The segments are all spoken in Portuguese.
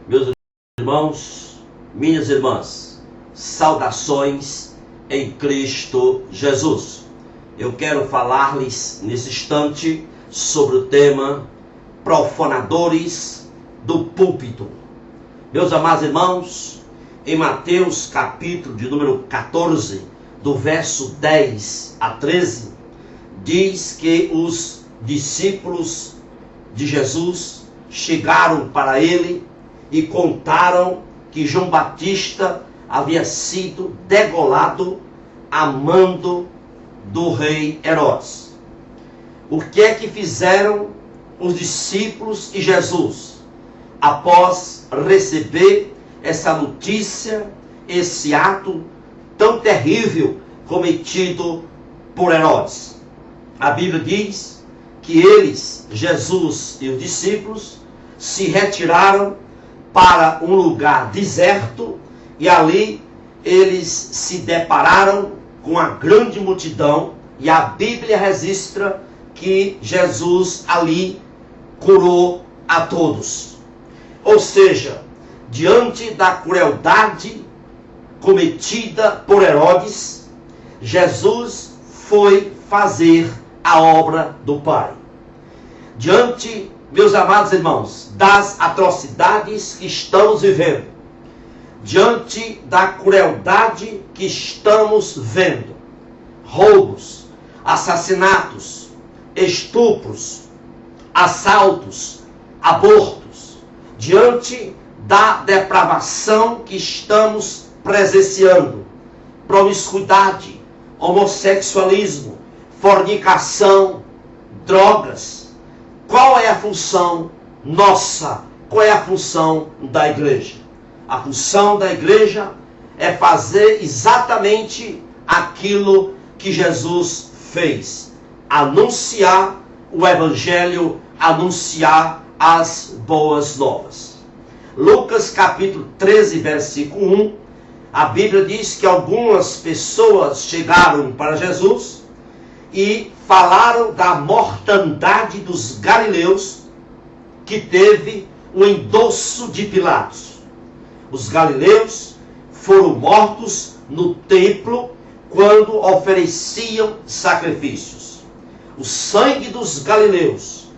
Meus irmãos, minhas irmãs, saudações em Cristo Jesus. Eu quero falar-lhes nesse instante sobre o tema profanadores do púlpito. Meus amados irmãos, em Mateus capítulo de número 14, do verso 10 a 13, diz que os discípulos de Jesus chegaram para ele e contaram que João Batista havia sido degolado a mando do rei Herodes. O que é que fizeram os discípulos e Jesus após receber essa notícia, esse ato tão terrível cometido por Herodes? A Bíblia diz que eles, Jesus e os discípulos, se retiraram para um lugar deserto e ali eles se depararam com a grande multidão, e a Bíblia registra que Jesus ali curou a todos. Ou seja, diante da crueldade cometida por Herodes, Jesus foi fazer a obra do Pai. Diante, meus amados irmãos, das atrocidades que estamos vivendo, diante da crueldade que estamos vendo, roubos, assassinatos, estupros, assaltos, abortos, diante da depravação que estamos presenciando, promiscuidade, homossexualismo, fornicação, drogas, qual é a função nossa? Qual é a função da igreja? A função da igreja é fazer exatamente aquilo que Jesus fez: anunciar o evangelho, anunciar as boas novas. Lucas capítulo 13, versículo 1, a Bíblia diz que algumas pessoas chegaram para Jesus e falaram da mortandade dos galileus, que teve o endosso de Pilatos. Os galileus foram mortos no templo quando ofereciam sacrifícios. O sangue dos galileus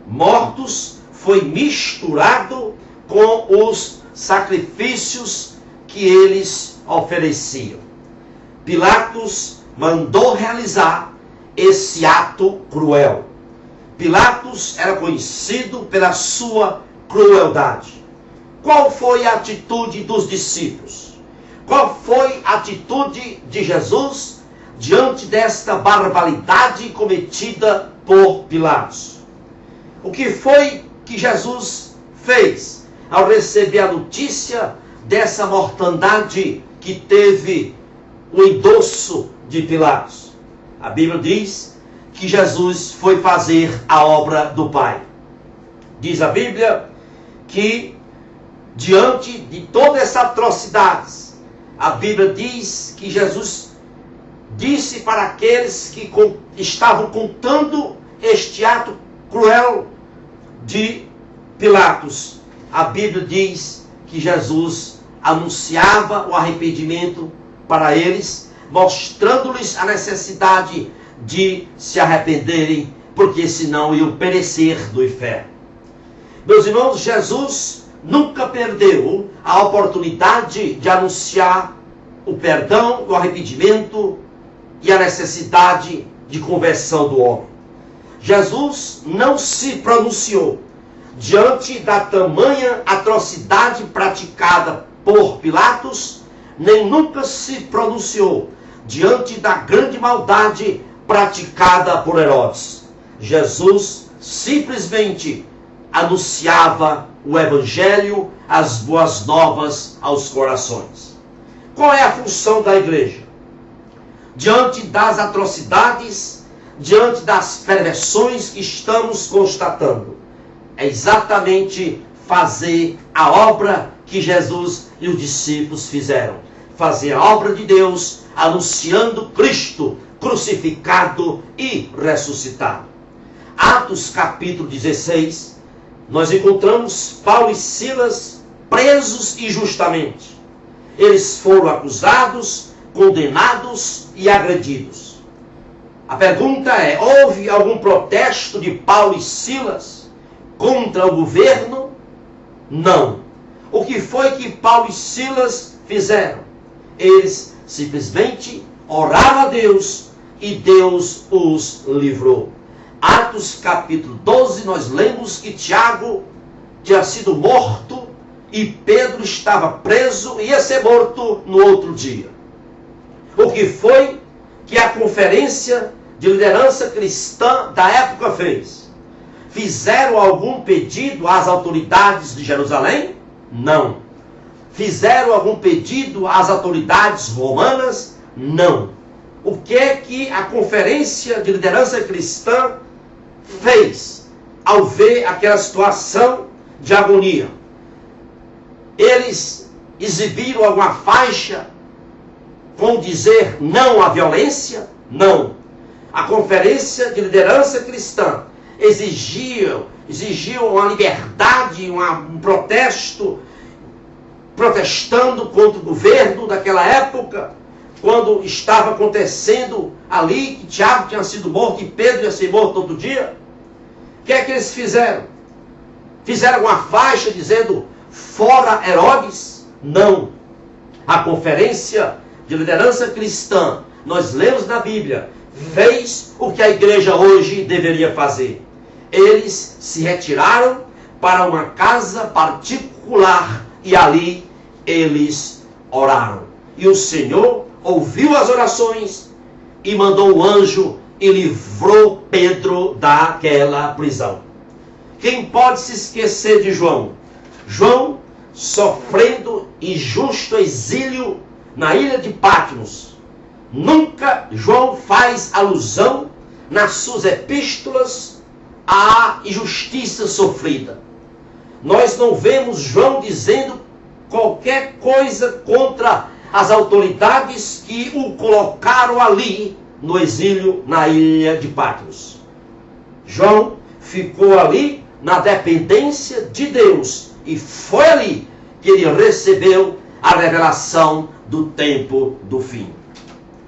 mortos foi misturado com os sacrifícios que eles ofereciam. Pilatos mandou realizar esse ato cruel. Pilatos era conhecido pela sua crueldade. Qual foi a atitude dos discípulos? Qual foi a atitude de Jesus diante desta barbaridade cometida por Pilatos? O que foi que Jesus fez ao receber a notícia dessa mortandade que teve o endosso de Pilatos? A Bíblia diz que Jesus foi fazer a obra do Pai. Diz a Bíblia que diante de todas essas atrocidades, a Bíblia diz que Jesus disse para aqueles que estavam contando este ato cruel de Pilatos, a Bíblia diz que Jesus anunciava o arrependimento para eles, mostrando-lhes a necessidade de se arrependerem, porque senão iam perecer do inferno. Meus irmãos, Jesus nunca perdeu a oportunidade de anunciar o perdão, o arrependimento e a necessidade de conversão do homem. Jesus não se pronunciou diante da tamanha atrocidade praticada por Pilatos, nem nunca se pronunciou diante da grande maldade praticada por Herodes. Jesus simplesmente anunciava o evangelho, as boas novas aos corações. Qual é a função da igreja? Diante das atrocidades, diante das perversões que estamos constatando, é exatamente fazer a obra que Jesus e os discípulos fizeram. Fazer a obra de Deus, anunciando Cristo crucificado e ressuscitado. Atos capítulo 16, nós encontramos Paulo e Silas presos injustamente. Eles foram acusados, condenados e agredidos. A pergunta é: houve algum protesto de Paulo e Silas contra o governo? Não. O que foi que Paulo e Silas fizeram? Eles simplesmente oraram a Deus e Deus os livrou. Atos capítulo 12, nós lemos que Tiago tinha sido morto e Pedro estava preso e ia ser morto no outro dia. O que foi que a conferência de liderança cristã da época fez? Fizeram algum pedido às autoridades de Jerusalém? Não. Fizeram algum pedido às autoridades romanas? Não. O que é que a conferência de liderança cristã fez ao ver aquela situação de agonia? Eles exibiram alguma faixa com dizer não à violência? Não. A conferência de liderança cristã exigiam uma liberdade, um protesto, protestando contra o governo daquela época, quando estava acontecendo ali que Tiago tinha sido morto e Pedro ia ser morto outro dia. O que é que eles fizeram? Fizeram alguma faixa dizendo fora Herodes? Não. A conferência de liderança cristã, nós lemos na Bíblia, fez o que a igreja hoje deveria fazer. Eles se retiraram para uma casa particular e ali eles oraram. E o Senhor ouviu as orações e mandou um anjo e livrou Pedro daquela prisão. Quem pode se esquecer de João? João sofrendo injusto exílio na ilha de Patmos. Nunca João faz alusão nas suas epístolas à injustiça sofrida. Nós não vemos João dizendo qualquer coisa contra as autoridades que o colocaram ali no exílio na ilha de Patmos. João ficou ali na dependência de Deus e foi ali que ele recebeu a revelação do tempo do fim.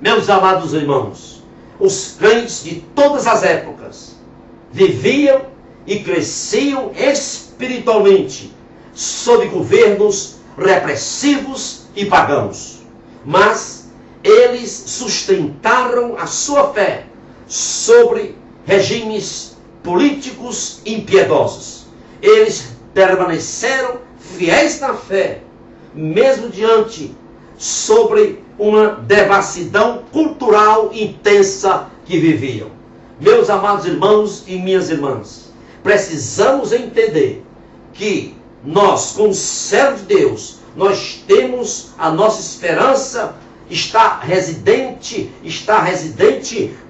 Meus amados irmãos, os crentes de todas as épocas viviam e cresciam espiritualmente sob governos repressivos e pagãos. Mas eles sustentaram a sua fé sobre regimes políticos impiedosos. Eles permaneceram fiéis na fé, mesmo diante sobre uma devassidão cultural intensa que viviam. Meus amados irmãos e minhas irmãs, precisamos entender que nós, como servos de Deus, nós temos a nossa esperança está residente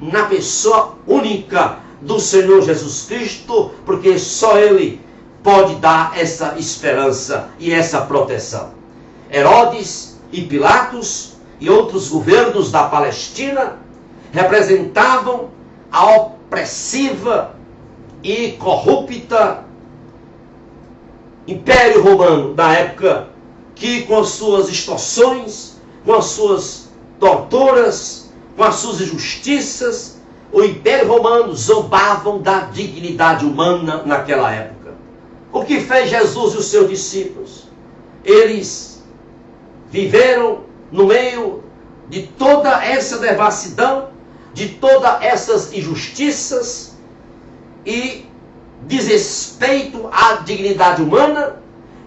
na pessoa única do Senhor Jesus Cristo, porque só Ele pode dar essa esperança e essa proteção. Herodes e Pilatos e outros governos da Palestina representavam a opressiva e corrupta Império Romano da época, que com as suas extorsões, com as suas torturas, com as suas injustiças, o Império Romano zombavam da dignidade humana naquela época. O que fez Jesus e os seus discípulos? Eles viveram no meio de toda essa devassidão, de todas essas injustiças e desrespeito à dignidade humana,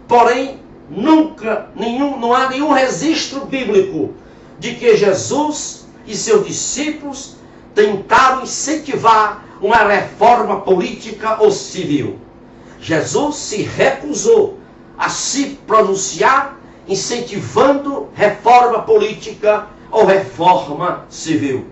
porém não há nenhum registro bíblico de que Jesus e seus discípulos tentaram incentivar uma reforma política ou civil. Jesus se recusou a se pronunciar incentivando reforma política ou reforma civil.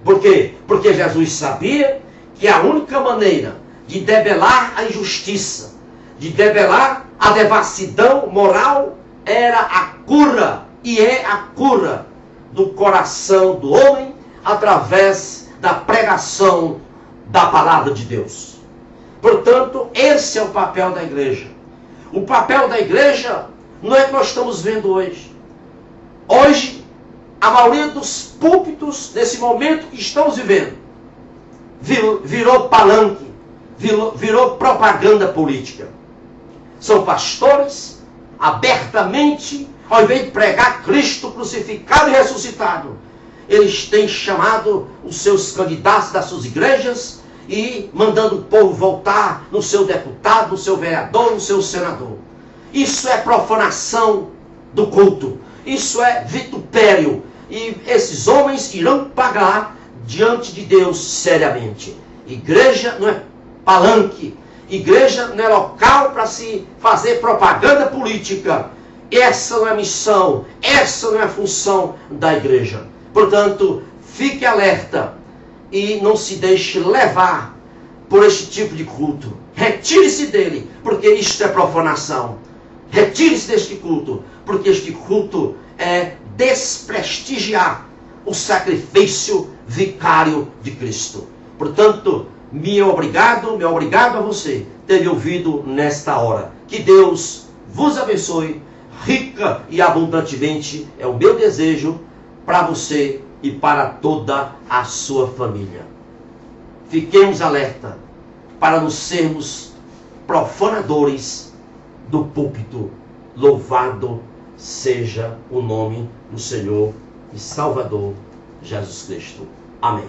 Por quê? Porque Jesus sabia que a única maneira de debelar a injustiça, de debelar a devassidão moral, era a cura, e é a cura do coração do homem através da pregação da palavra de Deus. Portanto, esse é o papel da igreja. O papel da igreja Não é que nós estamos vendo hoje. Hoje, a maioria dos púlpitos, nesse momento que estamos vivendo, virou palanque, virou propaganda política. São pastores, abertamente, ao invés de pregar Cristo crucificado e ressuscitado, eles têm chamado os seus candidatos das suas igrejas e mandando o povo votar no seu deputado, no seu vereador, no seu senador. Isso é profanação do culto. Isso é vitupério. E esses homens irão pagar diante de Deus seriamente. Igreja não é palanque. Igreja não é local para se fazer propaganda política. Essa não é a missão. Essa não é a função da igreja. Portanto, fique alerta e não se deixe levar por este tipo de culto. Retire-se dele, porque isto é profanação. Retire-se deste culto, porque este culto é desprestigiar o sacrifício vicário de Cristo. Portanto, meu obrigado a você ter me ouvido nesta hora. Que Deus vos abençoe rica e abundantemente, é o meu desejo para você e para toda a sua família. Fiquemos alerta para não sermos profanadores do púlpito. Louvado seja o nome do Senhor e Salvador Jesus Cristo. Amém.